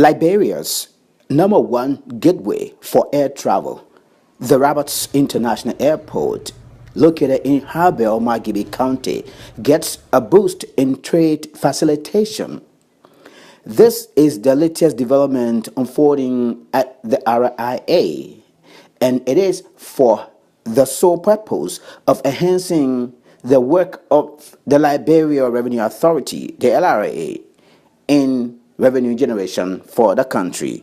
Liberia's #1 gateway for air travel, the Rabat International Airport, located in Habel, Magibi County, gets a boost in trade facilitation. This is the latest development unfolding at the RIA, and it is for the sole purpose of enhancing the work of the Liberia Revenue Authority, the LRA, in revenue generation for the country.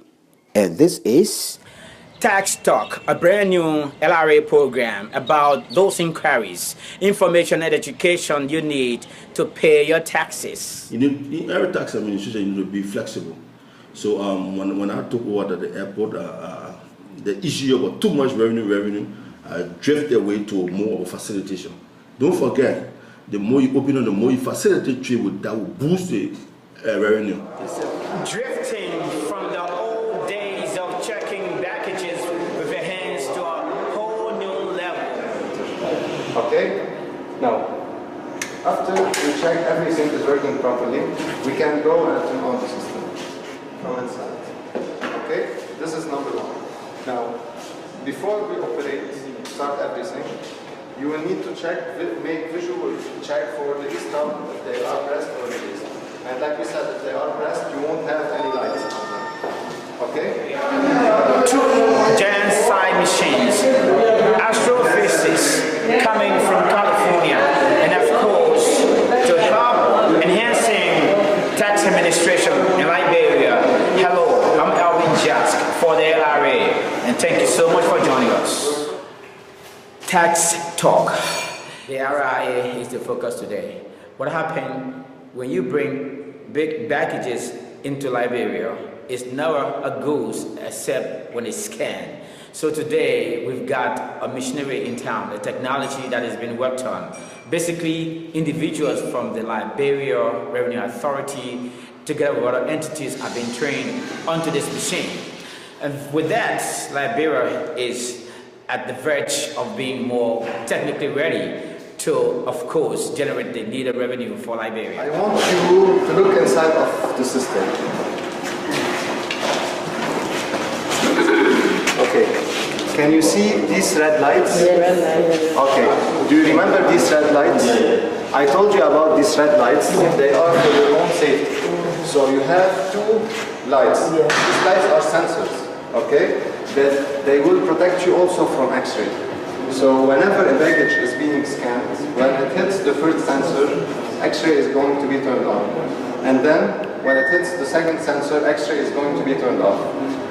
And this is Tax Talk, a brand new LRA program about those inquiries, information and education you need to pay your taxes. You need, in every tax administration, you need to be flexible. So when I took over at the airport, the issue about too much revenue drift their way to more of a facilitation. Don't forget, the more you open up, the more you facilitate trade, that will boost the revenue. Drifting from the old days of checking packages with your hands to a whole new level. Okay? Now, after we check everything is working properly, we can go and turn on the system from inside. Okay? This is number one. Now, before we start everything, you will need to make visual check for the stop if they are pressed or released. And like we said, if they are pressed, you won't have any lights on them. Okay? Two giant side machines, astrophysics coming from California, and of course, to help enhancing tax administration in Liberia. Hello, I'm Alvin Jask for the LRA, and thank you so much for joining us. Tax Talk. The RIA is the focus today. What happened when you bring big packages into Liberia? It's never a goose except when it's scanned. So today we've got a machinery in town, a technology that has been worked on. Basically, individuals from the Liberia Revenue Authority together with other entities have been trained onto this machine. And with that, Liberia is at the verge of being more technically ready to, of course, generate the needed revenue for Liberia. I want you to look inside of the system. Okay. Can you see these red lights? Yeah, red light. Okay. Do you remember these red lights? I told you about these red lights. They are for your own safety. So you have two lights. These lights are sensors. Okay? That they will protect you also from X-ray. So whenever a baggage is being scanned, when it hits the first sensor, X-ray is going to be turned on. And then when it hits the second sensor, X-ray is going to be turned off.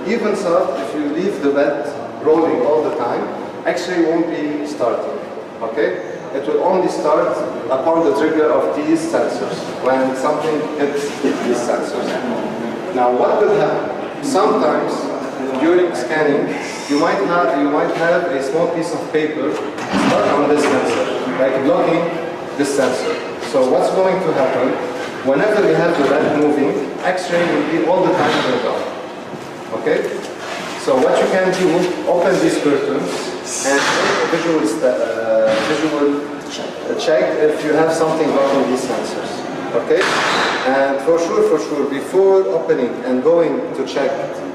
Even so, if you leave the bed rolling all the time, X-ray won't be starting. Okay? It will only start upon the trigger of these sensors, when something hits these sensors. Now what will happen? Sometimes during scanning, you might have a small piece of paper stuck on this sensor, like blocking this sensor. So what's going to happen? Whenever we have the red moving, X-ray will be all the time turned on. Okay? So what you can do, open these curtains and visual check if you have something blocking these sensors. Okay? And for sure, before opening and going to check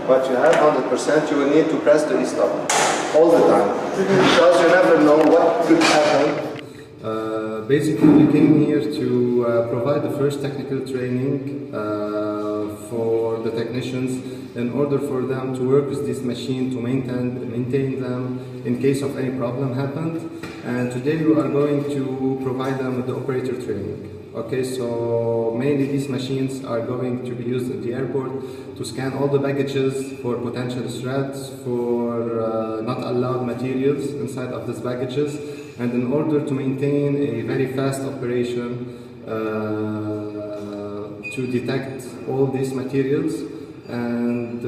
what you have 100%, you will need to press the e-stop all the time, because you never know what could happen. Basically, we came here to provide the first technical training for the technicians in order for them to work with this machine, to maintain them in case of any problem happened. And today we are going to provide them with the operator training. Okay, so mainly these machines are going to be used at the airport to scan all the baggages for potential threats, for not allowed materials inside of these baggages, and in order to maintain a very fast operation to detect all these materials. And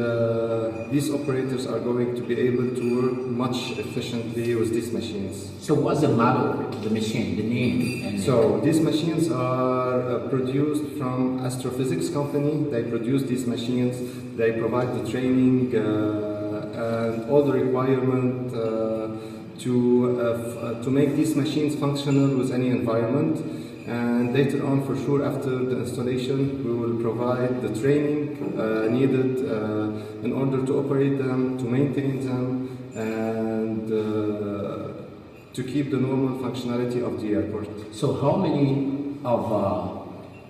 these operators are going to be able to work much efficiently with these machines. So what's the model of the machine, the name? So these machines are produced from Astrophysics company. They produce these machines, they provide the training and all the requirement to make these machines functional with any environment. And later on, for sure, after the installation, we will provide the training needed in order to operate them, to maintain them, and to keep the normal functionality of the airport. So how many of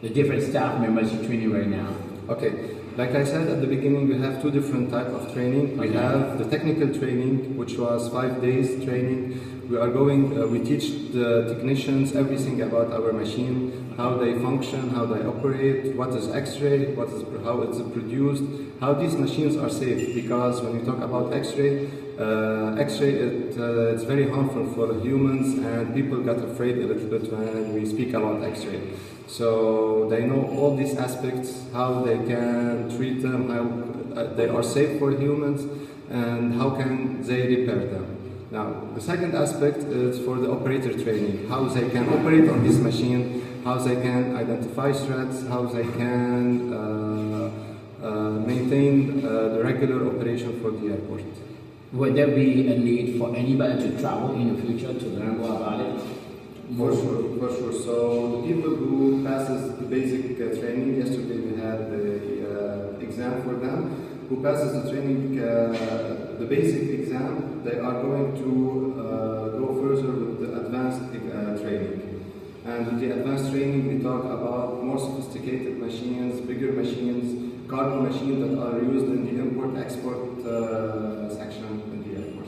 the different staff members you're training right now? Okay, like I said at the beginning, we have two different types of training. We have the technical training, which was 5 days training. We teach the technicians everything about our machine, how they function, how they operate, what is X-ray, how it's produced, how these machines are safe. Because when you talk about X-ray, it's very harmful for humans, and people get afraid a little bit when we speak about X-ray. So they know all these aspects, how they can treat them, how they are safe for humans, and how can they repair them. Now, the second aspect is for the operator training, how they can operate on this machine, how they can identify threats, how they can maintain the regular operation for the airport. Would there be a need for anybody to travel in the future to learn more about it? For sure. So the people who passes the basic training, yesterday we had the exam for them. Who passes the training, the basic exam, they are going to go further with the advanced training. And with the advanced training, we talk about more sophisticated machines, bigger machines, cargo machines that are used in the import-export section in the airport.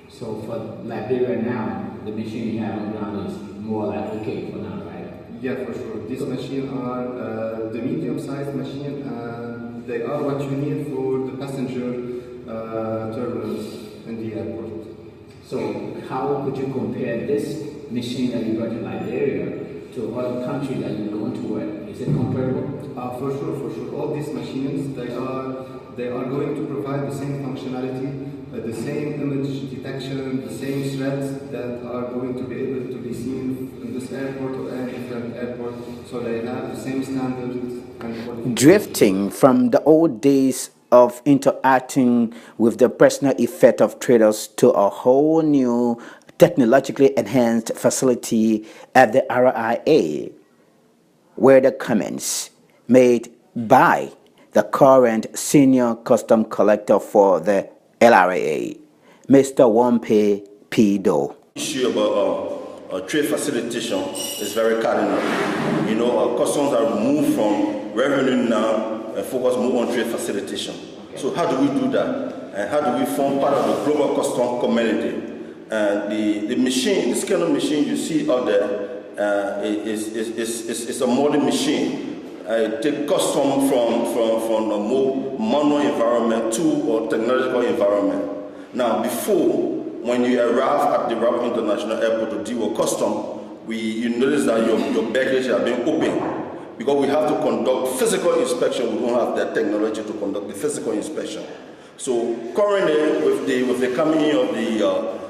So for Liberia now, the machine you have on ground is more like okay for now, right? Yeah, for sure. These machines are the medium-sized machine, and they are what you need for the passenger turbulence in the airport. So how could you compare this machine that you got in Liberia to other countries that you're going to work? Is it comparable? For sure. All these machines, they are going to provide the same functionality, the same image detection, the same threats that are going to be able to be seen in this airport or any different airport. So they have the same standards and quality. Drifting from the old days of interacting with the personal effect of traders to a whole new technologically enhanced facility at the RIA, were the comments made by the current senior custom collector for the LRA, Mr. Wampe Pido. The issue about trade facilitation is very cardinal. You know, our customs are moved from revenue now and focus more on trade facilitation. So how do we do that? And how do we form part of the global custom community? And the machine, the scanner machine you see out there is a modern machine. Take custom from a more manual environment to a technological environment. Now, before, when you arrive at the Liberia International Airport to deal with custom, you notice that your baggage has been open. Because we have to conduct physical inspection, we don't have that technology to conduct the physical inspection. So currently, with the coming in of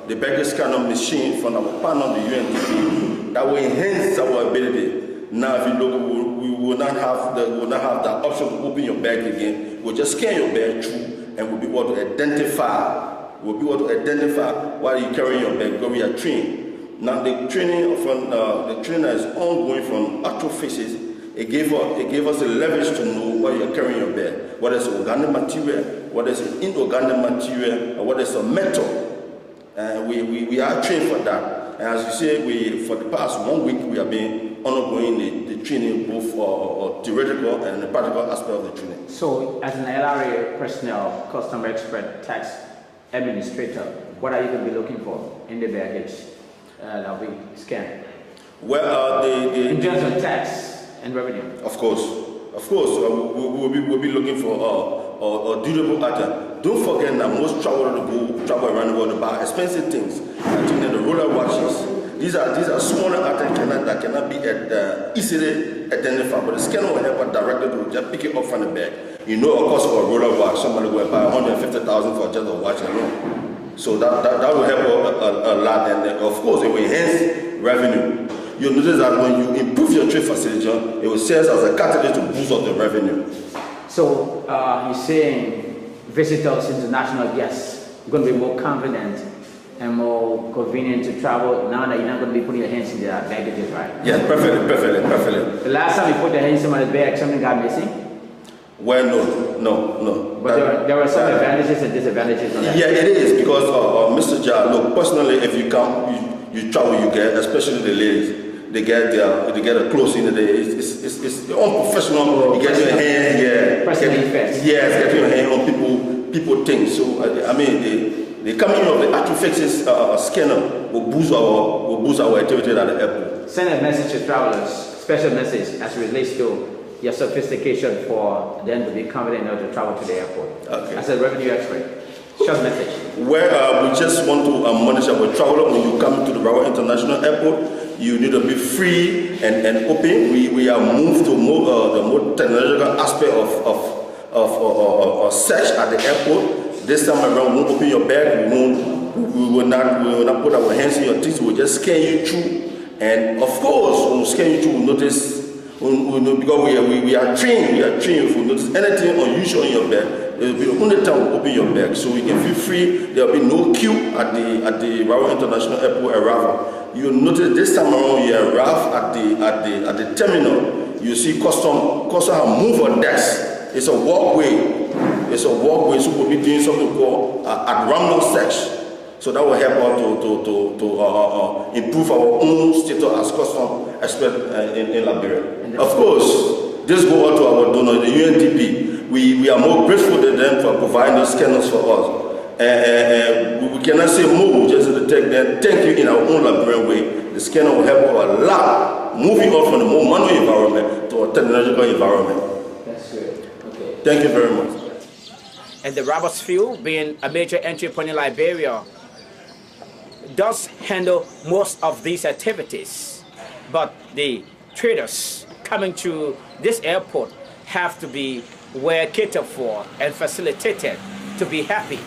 the baggage scanner machine from our partner, the UNDP, that will enhance our ability. Now, if you look, we will not have that option to open your bag again. We'll just scan your bag through, and we'll be able to identify. We'll be able to identify while you're carrying your bag because we are trained. Now, the training is ongoing from actual phases. It gave us the leverage to know why you're carrying your bag, what is organic material, what is inorganic material, and what is a metal. We are trained for that. And as you say, for the past 1 week, we have been undergoing the training, both theoretical and the practical aspect of the training. So, as an LRA personnel, customer expert, tax administrator, what are you going to be looking for in the baggage that we scan? Well, in terms of tax and revenue. Of course, we'll be looking for a durable item. Don't forget that most travel around the world to buy expensive things. The roller watches. These are smaller items that cannot be easily identified. But the scanner will help us directly to just pick it up from the bag. You know, of course, for a roller watch, somebody will buy 150,000 for just a watch alone. So that will help a lot, and of course, it will enhance revenue. You'll notice that when you improve your trade facility, it will serve as a catalyst to boost up the revenue. So he's saying visitors, international guests, are going to be more confident and more convenient to travel now that you're not going to be putting your hands in the baggages, right? Yes, perfectly. The last time you put your hands in somebody's bag, something got missing? Well, no. But there are some advantages and disadvantages on that. Yeah, it is, because Mr. Ja, look, personally, if you come, you travel, you get, especially the ladies, they get a close in the day. It's unprofessional. You get your hand, get your hand on people things. So I mean, the coming of the artifacts scanner will boost our activity at the airport. Send a message to travelers, special message as it relates to your sophistication for them to be confident enough to travel to the airport. Okay. As a revenue expert, short message. Well, we just want to monitor our traveler. When you come to the Liberia International Airport, you need to be free and open. We are moved to the more technological aspect of search at the airport. This time around, we won't open your bag. We will not put our hands in your teeth. We'll just scan you through. And of course, when we scan you through, we'll notice. Because we are trained. If we notice anything unusual in your bag, it will be the only time we open your bag, so we can feel free. There will be no queue at the Liberia International Airport arrival. You will notice this time around you arrive at the terminal. You see custom have moved on decks. It's a walkway. So we'll be doing something called at random search. So that will help us to improve our own status as custom expert in Liberia. Of course, this goes out to our donor, the UNDP. We are more grateful to them for providing those scanners for us. We cannot say more, just to thank you in our own Liberian way. The scanner will help us a lot, moving on from the more manual environment to a technological environment. That's good. Okay. Thank you very much. And the Roberts Field, being a major entry point in Liberia, does handle most of these activities, but the traders coming to this airport have to be well catered for and facilitated to be happy.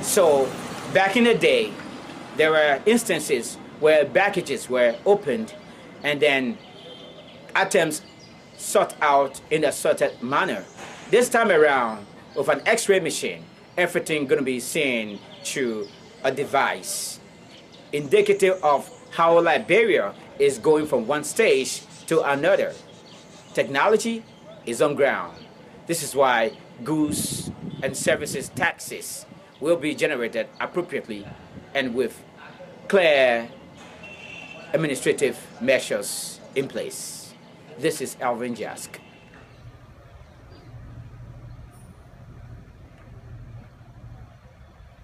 So back in the day, there were instances where baggages were opened and then items sought out in a certain manner. This time around, with an X-ray machine, everything going to be seen through a device, indicative of how Liberia is going from one stage to another. Technology is on ground. This is why goods and services taxes will be generated appropriately and with clear administrative measures in place. This is Alvin Jask.